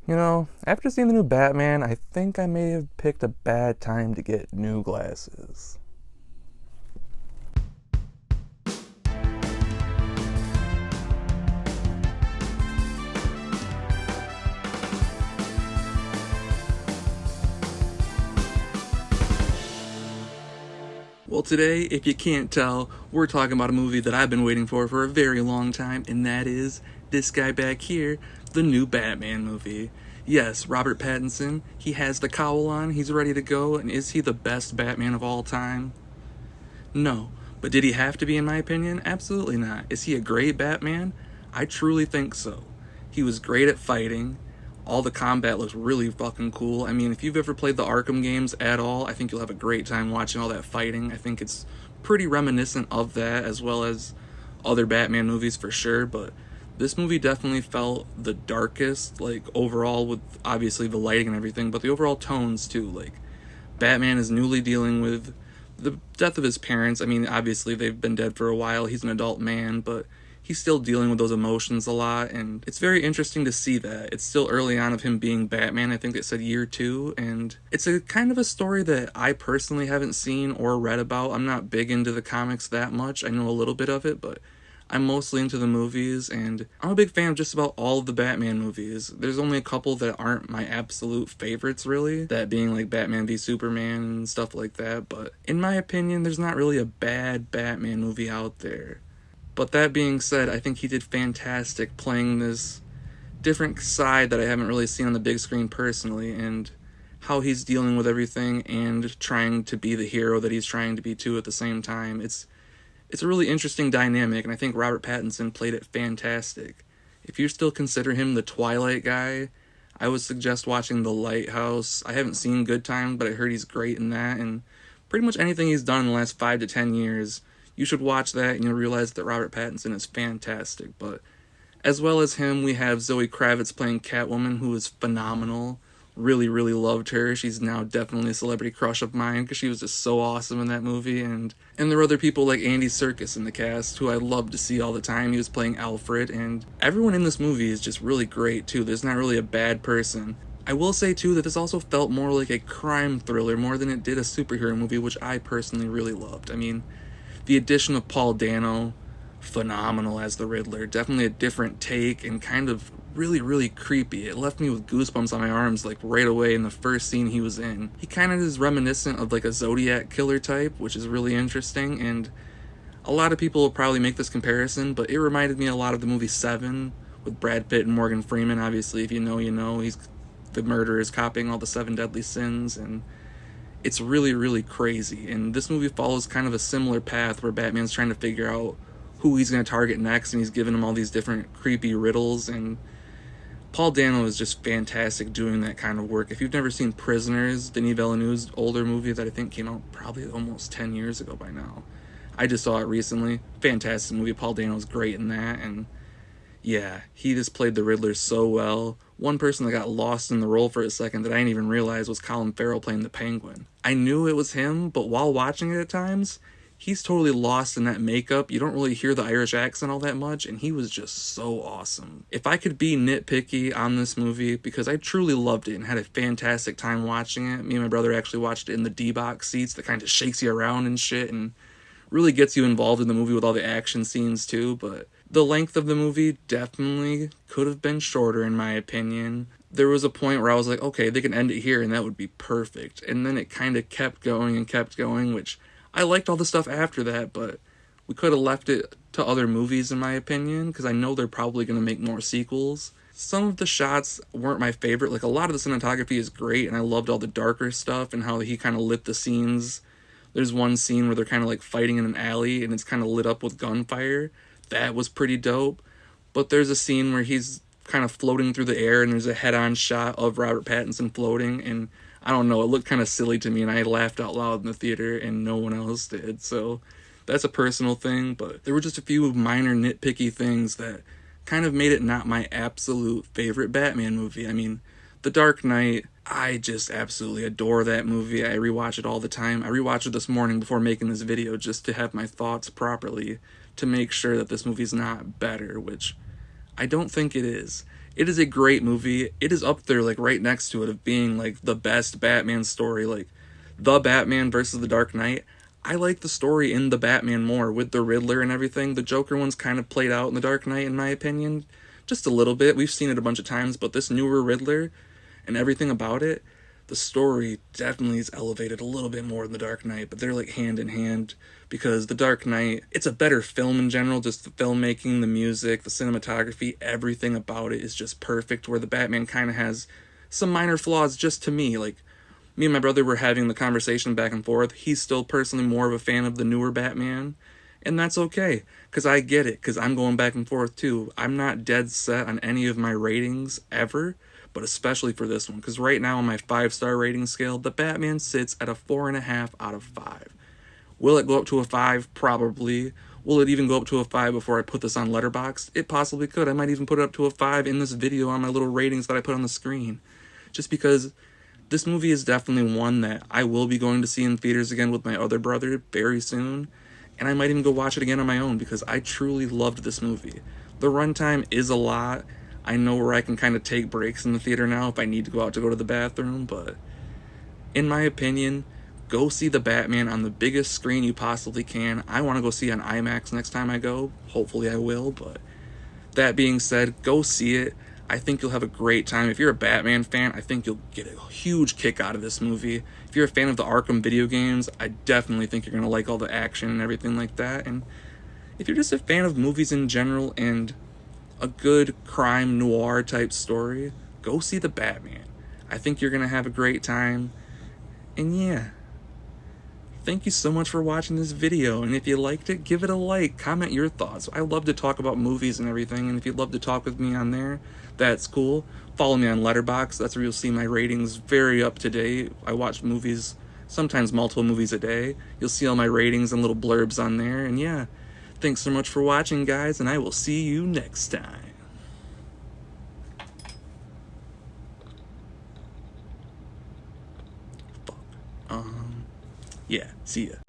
After seeing the new Batman, I think I may have picked a bad time to get new glasses. Well, today, if you can't tell, we're talking about a movie that I've been waiting for a very long time, and that is this guy back here, the new Batman movie. Yes, Robert Pattinson, he has the cowl on, he's ready to go, and is he the best Batman of all time? No. But did he have to be, in my opinion? Absolutely not. Is he a great Batman? I truly think so. He was great at fighting. All the combat looks really fucking cool. I mean, if you've ever played the Arkham games at all, I think you'll have a great time watching all that fighting. I think it's pretty reminiscent of that, as well as other Batman movies for sure, but this movie definitely felt the darkest, like, overall, with obviously the lighting and everything, but the overall tones too. Like, Batman is newly dealing with the death of his parents. I mean, obviously they've been dead for a while. He's an adult man, but he's still dealing with those emotions a lot, and it's very interesting to see that. It's still early on of him being Batman. I think they said year 2, and it's a kind of a story that I personally haven't seen or read about. I'm not big into the comics that much. I know a little bit of it, but I'm mostly into the movies, and I'm a big fan of just about all of the Batman movies. There's only a couple that aren't my absolute favorites, really, that being like Batman v Superman and stuff like that, but in my opinion, there's not really a bad Batman movie out there. But that being said, I think he did fantastic playing this different side that I haven't really seen on the big screen personally, and how he's dealing with everything and trying to be the hero that he's trying to be too at the same time. It's a really interesting dynamic, and I think Robert Pattinson played it fantastic. If you still consider him the Twilight guy, I would suggest watching The Lighthouse. I haven't seen Good Time, but I heard he's great in that, and pretty much anything he's done in the last 5 to 10 years, you should watch that and you'll realize that Robert Pattinson is fantastic. But as well as him, we have Zoe Kravitz playing Catwoman, who is phenomenal. Really, really loved her. She's now definitely a celebrity crush of mine because she was just so awesome in that movie. And there were other people like Andy Serkis in the cast, who I love to see all the time. He was playing Alfred, and everyone in this movie is just really great too. There's not really a bad person. I will say too that this also felt more like a crime thriller more than it did a superhero movie, which I personally really loved. I mean, the addition of Paul Dano, phenomenal as the Riddler. Definitely a different take and kind of really, really creepy. It left me with goosebumps on my arms like right away in the first scene he was in. He kind of is reminiscent of like a Zodiac killer type, which is really interesting, and a lot of people will probably make this comparison, but it reminded me a lot of the movie Seven with Brad Pitt and Morgan Freeman. Obviously, if you know, you know. He's the murderer is copying all the 7 deadly sins, and it's really, really crazy. And this movie follows kind of a similar path where Batman's trying to figure out who he's going to target next, and he's giving him all these different creepy riddles, and Paul Dano is just fantastic doing that kind of work. If you've never seen Prisoners, Denis Villeneuve's older movie that I think came out probably almost 10 years ago by now, I just saw it recently. Fantastic movie. Paul Dano's great in that, and yeah, he just played the Riddler so well. One person that got lost in the role for a second that I didn't even realize was Colin Farrell playing the Penguin. I knew it was him, but while watching it at times, he's totally lost in that makeup. You don't really hear the Irish accent all that much, and he was just so awesome. If I could be nitpicky on this movie, because I truly loved it and had a fantastic time watching it. Me and my brother actually watched it in the D-box seats that kind of shakes you around and shit, and really gets you involved in the movie with all the action scenes too, but the length of the movie definitely could have been shorter in my opinion. There was a point where I was like, okay, they can end it here and that would be perfect. And then it kind of kept going, which I liked all the stuff after that, but we could have left it to other movies in my opinion, because I know they're probably going to make more sequels. Some of the shots weren't my favorite. Like, a lot of the cinematography is great, and I loved all the darker stuff and how he kind of lit the scenes. There's one scene where they're kind of like fighting in an alley and it's kind of lit up with gunfire. That was pretty dope. But there's a scene where he's kind of floating through the air and there's a head-on shot of Robert Pattinson floating, and I don't know, it looked kind of silly to me and I laughed out loud in the theater and no one else did. So that's a personal thing, but there were just a few minor nitpicky things that kind of made it not my absolute favorite Batman movie. I mean, The Dark Knight, I just absolutely adore that movie. I rewatch it all the time. I rewatched it this morning before making this video just to have my thoughts properly, to make sure that this movie's not better, which I don't think it is. It is a great movie. It is up there, like right next to it, of being like the best Batman story. Like the Batman versus the Dark Knight. I like the story in the Batman more with the Riddler and everything. The Joker one's kind of played out in the Dark Knight, in my opinion, just a little bit. We've seen it a bunch of times, but this newer Riddler and everything about it, the story definitely is elevated a little bit more in the Dark Knight, but they're like hand in hand because the Dark Knight, it's a better film in general, just the filmmaking, the music, the cinematography, everything about it is just perfect, where the Batman kind of has some minor flaws just to me. Like, me and my brother were having the conversation back and forth. He's still personally more of a fan of the newer Batman, and that's okay, because I get it, because I'm going back and forth too. I'm not dead set on any of my ratings ever, but especially for this one, because right now on my 5-star rating scale, the Batman sits at a 4.5 out of 5. Will it go up to a 5? Probably. Will it even go up to a 5 before I put this on Letterboxd? It possibly could. I might even put it up to a 5 in this video on my little ratings that I put on the screen. Just because this movie is definitely one that I will be going to see in theaters again with my other brother very soon. And I might even go watch it again on my own because I truly loved this movie. The runtime is a lot. I know where I can kind of take breaks in the theater now if I need to go out to go to the bathroom, but in my opinion, go see the Batman on the biggest screen you possibly can. I want to go see it on IMAX next time I go. Hopefully I will, but that being said, go see it. I think you'll have a great time. If you're a Batman fan, I think you'll get a huge kick out of this movie. If you're a fan of the Arkham video games, I definitely think you're going to like all the action and everything like that. And if you're just a fan of movies in general and a good crime noir type story, go see the Batman. I think you're going to have a great time. And yeah, thank you so much for watching this video, and if you liked it, give it a like, comment your thoughts. I love to talk about movies and everything, and if you'd love to talk with me on there, that's cool. Follow me on Letterboxd, that's where you'll see my ratings very up to date. I watch movies, sometimes multiple movies a day. You'll see all my ratings and little blurbs on there, and yeah, thanks so much for watching, guys, and I will see you next time. Yeah, see ya.